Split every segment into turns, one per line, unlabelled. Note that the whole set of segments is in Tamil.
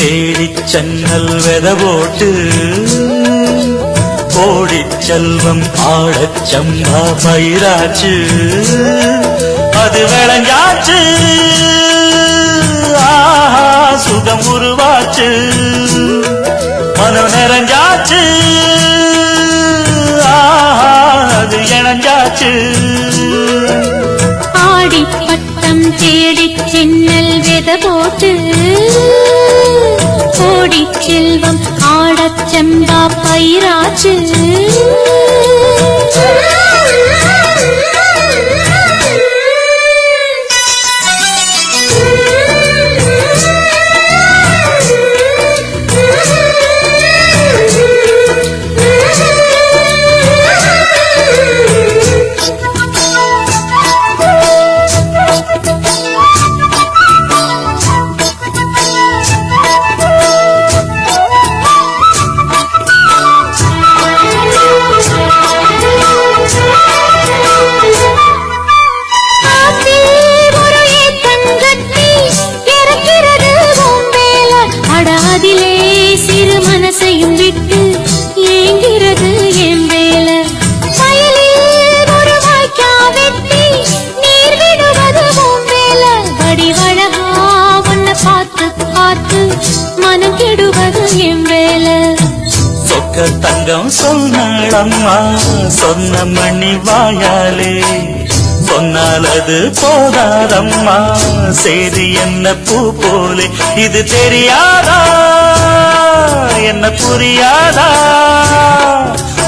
தேடி சென்னல் வெத போட்டு கோடி செல்வம் ஆடச் சம்பா பயிராச்சு அது விளைஞ்சாச்சு ஆஹா சுகம் உருவாச்சு மனம் நிறைஞ்சாச்சு ஆஹா அது இணைஞ்சாச்சு
ஆடி பட்டம் தேடி சென்னல் வெத போட்டு கோடி செல்வம் ஆடச் செம்பா பயிராச்சு
தங்கம் சொன்னாளம்மா சொன்ன மணி வாயாலே சொன்னால் அது போதாதம்மா சேரி என்ன பூ போலே இது தெரியாதா என்ன புரியாதா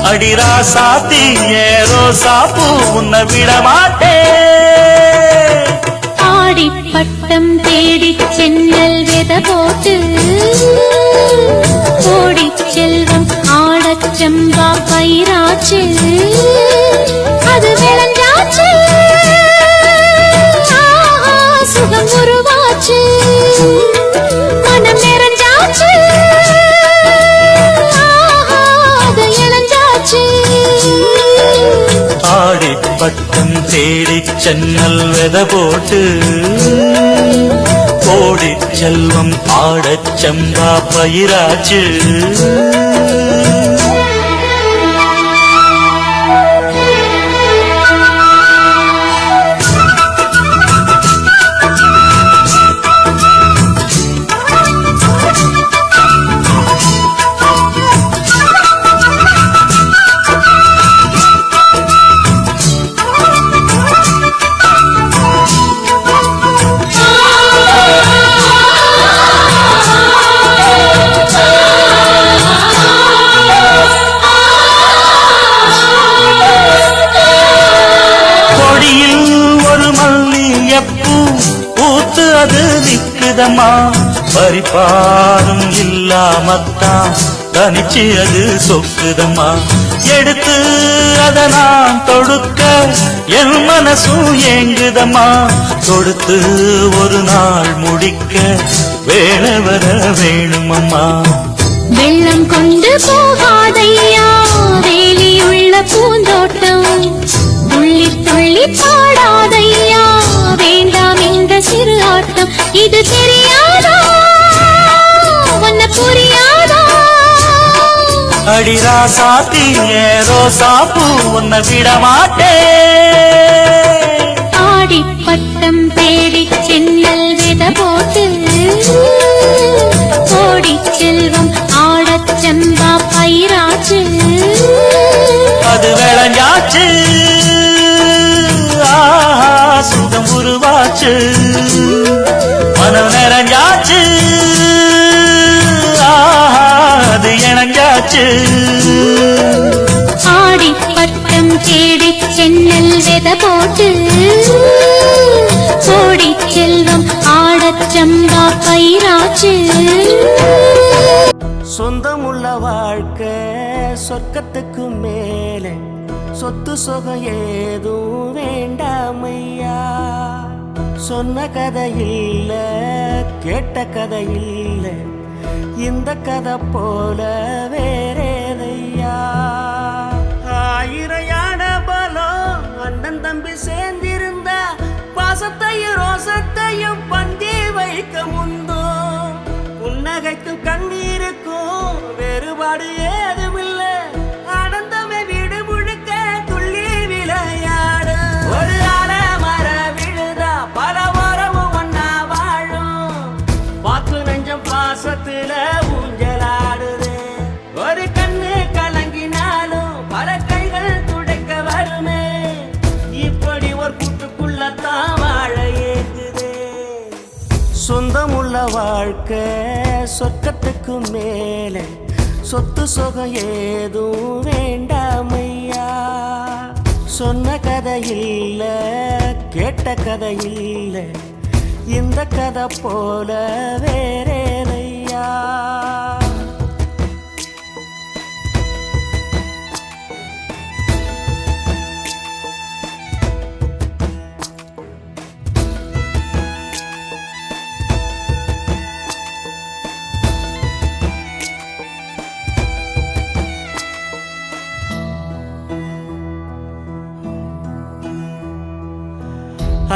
அடிரா சாத்தி ஏரோ சாப்பு உன்னை விட மாட்டே
ஆடி பட்டம் தேடி சென்னல் வெத போட்டு கோடி செல்வம் ஆடச் செம்பா பயிராச்சு அது விளைஞ்சாச்சு சுகம் உருவாச்சு மனம் நிறைஞ்சாச்சு அது இளைஞ்சாச்சு
ஆடி பட்டம் தேடி சென்னல் வெத போட்டு கோடி செல்வம் ஆடச் செம்பா பயிராச்சு அது நிக்குதம்மா பரிபாரும் இல்லாமத்தான் தனிச்சு அது சொக்குதம்மா எடுத்து அத நான் தொடுக்க என் மனசும் ஏங்குதம்மா தொடுத்து ஒரு நாள் முடிக்க வேலை வர வேணுமம்மா
வெள்ளம் கொண்டு போகாதையா வேலியுள்ள பூந்தோட்டம் துள்ளி துள்ளி பாடாதையா வேண்டாம் இந்த சிறு ஆட்டம் இது தெரியாதா உன்ன புரியாதா
அடிரா சாத்தி ஏரோ சாப்பு உன்னை விட மாட்டே
ஆடி பட்டம் தேடி சென்னல் வெத போட்டு கோடி செல்வம் ஆடச் செம்பா பயிராச்சு
அது விளைஞ்சாச்சு ஆஹா சுகம் உருவாச்சு மனம் நிறைஞ்சாச்சு ஆஹா அது இணைஞ்சாச்சு
ஆடி பட்டம் தேடி சென்னல் வெத போட்டு கோடி செல்வம் ஆடச் செம்பா பயிராச்சு
சொந்தமுள்ள வாழ்க்கை சொர்க்கத்துக்கு மேலே சொத்து சொகம் ஏதும் வேண்டாமையா சொன்ன கதை இல்ல கேட்ட கதை இல்ல இந்த கதை போல வேறேதையா ஆயிரம் யானை பலம் அண்ணன் தம்பி சேர்ந்திருந்தா பாசத்தையும் ரோசத்தையும் பந்தி வைக்க முந்தோ உன்ன புன்னகைக்கும் கண்ணீருக்கும் வேறுபாடு ஏதுமில்லை. ஆனந்தமே வீடு முழுக்க துள்ளி விளையாடு. ஒரு மர விழுதா பல உறவும் ஒன்னா வாழும். வாக்கு நெஞ்சம் பாசத்துல ஊஞ்சலாடுது. ஒரு கண்ணு கலங்கினாலும் பல கைகள் துடைக்க வருமே. இப்படி ஒரு கூட்டுக்குள்ளத்தான் வாழ ஏங்குதே. சொந்தமுள்ள வாழ்க்கை சொர்க்கத்துக்கு மேலே, சொத்து சொகம் ஏதும் வேண்டாமையா. சொன்ன கதை இல்ல, கேட்ட கதை இல்ல, இந்த கதை போல வேறேனையா.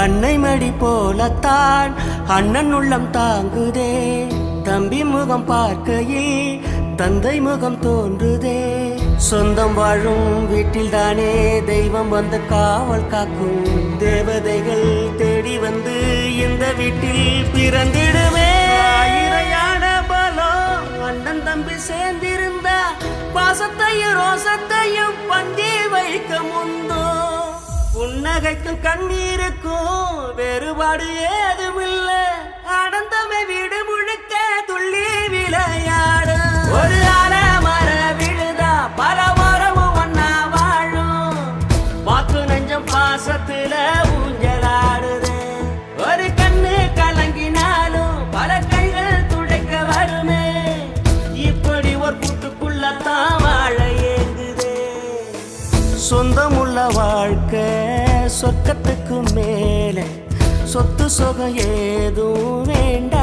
அன்னை மடி போலத்தான் அண்ணன் உள்ளம் தாங்குதே. தம்பி முகம் பார்க்கையில் தந்தை முகம் தோன்றுதே. சொந்தம் வாழும் வீட்டில் தானே தெய்வம் வந்து காவல் காக்கும். தேவதைகள் தேடி வந்து இந்த வீட்டில் பிறந்திடுமே. இறையான பலம் அண்ணன் தம்பி சேர்ந்திருந்தா பாசத்தையும் ரோசத்தையும் பந்தி வைக்க முந்தோ. புன்னகைக்கும் கண்ணீருக்கும் வேறுபாடு ஏதுமில்லை. ஆனந்தமே வீடு முழுக்க துள்ளி விளையாடு. ஒரு மர விழுதா பல உறவும் ஒன்னா வாழும். வாக்கு நெஞ்சம் பாசத்துல ஊஞ்சலாடுது. ஒரு கண்ணு கலங்கினாலும் பல கைகள் துடைக்க வருமே. இப்படி ஒரு கூட்டுக்குள்ளத்தான் வாழ ஏங்குதே. சொந்தமுள்ள வாழ்க்கை சொர்க்கத்துக்கு மேலே, சொத்து சொகம் ஏதும் வேண்டாம்.